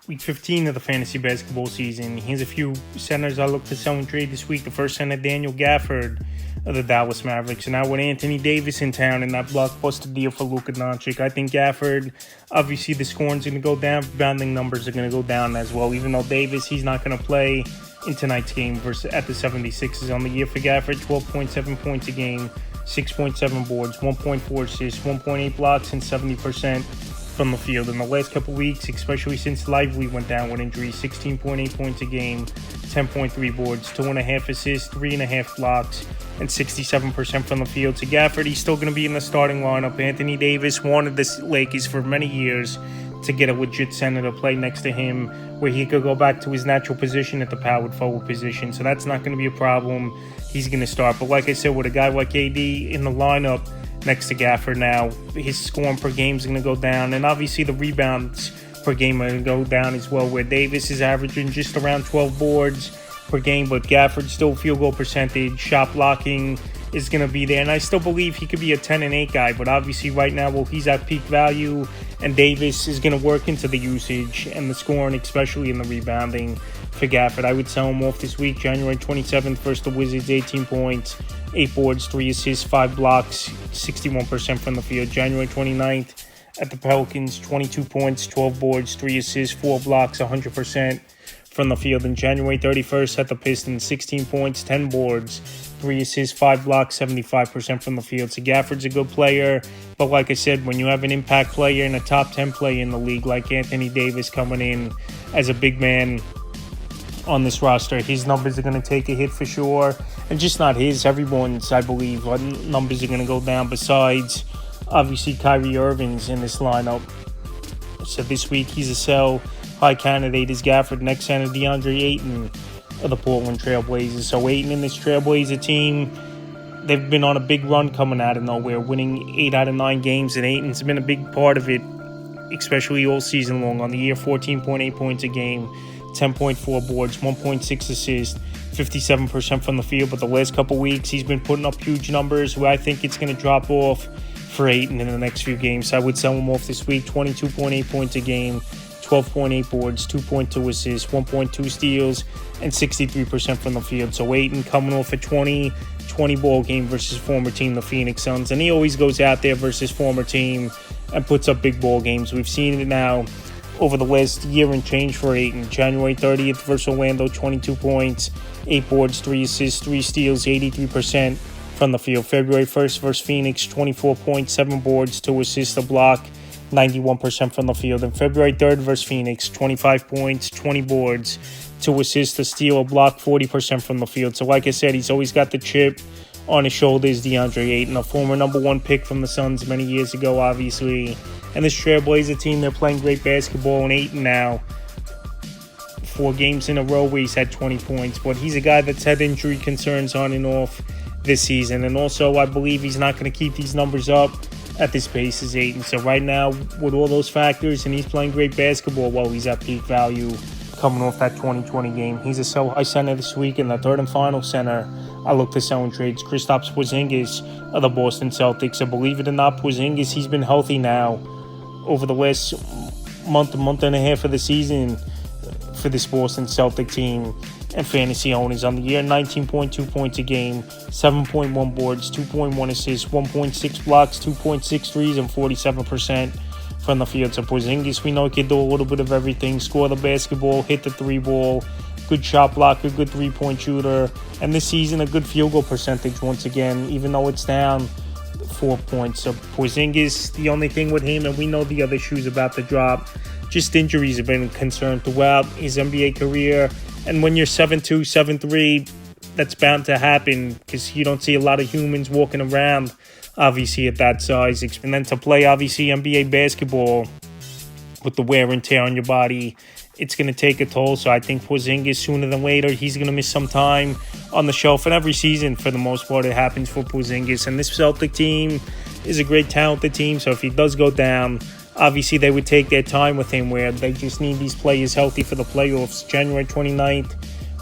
Week 15 of the fantasy basketball season. Here's a few centers I look to sell and trade this week. The first center, Daniel Gafford of the Dallas Mavericks. And now with Anthony Davis in town and that blockbuster deal for Luka Doncic, I think Gafford, obviously the scoring's going to go down. Rebounding numbers are going to go down as well. Even though Davis, he's not going to play in tonight's game versus at the 76ers. On the year for Gafford, 12.7 points a game, 6.7 boards, 1.4 assists, 1.8 blocks, and 70% from the field. In the last couple weeks, especially since Lively went down with injury, 16.8 points a game, 10.3 boards, 2.5 assists, 3.5 blocks, and 67% from the field. So Gafford, he's still going to be in the starting lineup. Anthony Davis wanted the Lakers for many years to get a legit center to play next to him where he could go back to his natural position at the powered forward position. So that's not going to be a problem. He's going to start. But like I said, with a guy like AD in the lineup next to Gafford now, his scoring per game is going to go down. And obviously the rebounds per game are going to go down as well, where Davis is averaging just around 12 boards per game, but Gafford still field goal percentage, shot blocking is going to be there. And I still believe he could be a 10-8 guy, but obviously right now, well, he's at peak value, and Davis is going to work into the usage and the scoring, especially in the rebounding for Gafford. I would sell him off this week, January 27th versus the Wizards, 18 points, 8 boards, 3 assists, 5 blocks, 61% from the field. January 29th at the Pelicans, 22 points, 12 boards, 3 assists, 4 blocks, 100% from the field. And January 31st at the Pistons, 16 points, 10 boards, 3 assists, 5 blocks, 75% from the field. So Gafford's a good player, but like I said, when you have an impact player and a top 10 player in the league like Anthony Davis coming in as a big man on this roster, his numbers are going to take a hit for sure. And just not his, everyone's, I believe, numbers are going to go down besides, obviously, Kyrie Irving's in this lineup. So this week, he's a sell. High candidate is Gafford. Next center, DeAndre Ayton of the Portland Trailblazers. So Ayton in this Trailblazer team, they've been on a big run coming out of nowhere, winning 8 out of 9 games, and Ayton's been a big part of it, especially all season long. On the year, 14.8 points a game, 10.4 boards, 1.6 assists, 57% from the field. But the last couple weeks, he's been putting up huge numbers where I think it's going to drop off for Ayton in the next few games. So I would sell him off this week, 22.8 points a game, 12.8 boards, 2.2 assists, 1.2 steals, and 63% from the field. So Ayton coming off a 20 ball game versus former team, the Phoenix Suns. And he always goes out there versus former team and puts up big ball games. We've seen it now over the last year and change for Ayton. January 30th versus Orlando, 22 points, 8 boards, 3 assists, 3 steals, 83% from the field. February 1st versus Phoenix, 24 points, 7 boards, 2 assists, a block, 91% from the field. And February 3rd versus Phoenix, 25 points, 20 boards, 2 assists, a steal, a block, 40% from the field. So like I said, he's always got the chip on his shoulders, DeAndre Ayton, a former number 1 pick from the Suns many years ago, obviously. And this Trailblazer team, they're playing great basketball. And Ayton now, 4 games in a row where he's had 20 points. But he's a guy that's had injury concerns on and off this season. And also, I believe he's not going to keep these numbers up at this pace as Ayton. So right now, with all those factors, and he's playing great basketball while he's at peak value coming off that 2020 game. He's a sell high center this week. And the third and final center I look to sell in trades, Kristaps Porzingis of the Boston Celtics. And believe it or not, Porzingis, he's been healthy now over the last month and a half of the season for this Boston Celtic team and fantasy owners. On the year, 19.2 points a game, 7.1 boards, 2.1 assists, 1.6 blocks, 2.6 threes, and 47% from the field. So Porzingis, we know he can do a little bit of everything, score the basketball, hit the 3-ball, good shot blocker, good 3-point shooter, and this season a good field goal percentage once again, even though it's down 4 points. So Porzingis, the only thing with him, and we know the other shoe's about to drop, just injuries have been a concern throughout his NBA career. And when you're 7'2", 7'3", that's bound to happen because you don't see a lot of humans walking around, obviously, at that size. And then to play, obviously, NBA basketball with the wear and tear on your body, it's going to take a toll. So I think Porzingis, sooner than later, he's going to miss some time on the shelf. And every season, for the most part, it happens for Porzingis. And this Celtic team is a great, talented team. So if he does go down, obviously they would take their time with him where they just need these players healthy for the playoffs. January 29th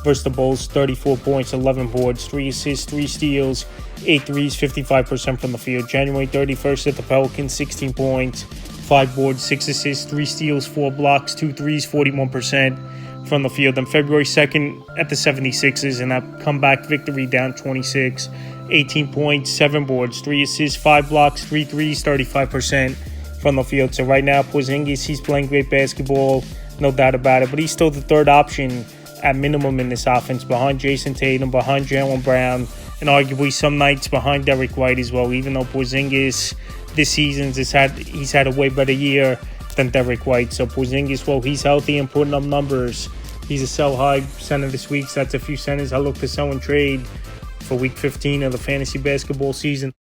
versus the Bulls, 34 points, 11 boards, 3 assists, 3 steals, 8 threes, 55% from the field. January 31st at the Pelicans, 16 points, 5 boards, 6 assists, 3 steals, 4 blocks, 2 threes, 41% from the field. On February 2nd at the 76ers in that comeback victory down 26, 18 points, 7 boards, 3 assists, 5 blocks, 3 threes, 35% from the field. So right now, Porzingis, he's playing great basketball, no doubt about it. But he's still the third option at minimum in this offense, behind Jason Tatum, behind Jaylen Brown, and arguably some nights behind Derek White as well, even though Porzingis this season he's had a way better year than Derek White. So Porzingis, well, he's healthy and putting up numbers. He's a sell-high center this week, so that's a few centers I look to sell and trade for Week 15 of the fantasy basketball season.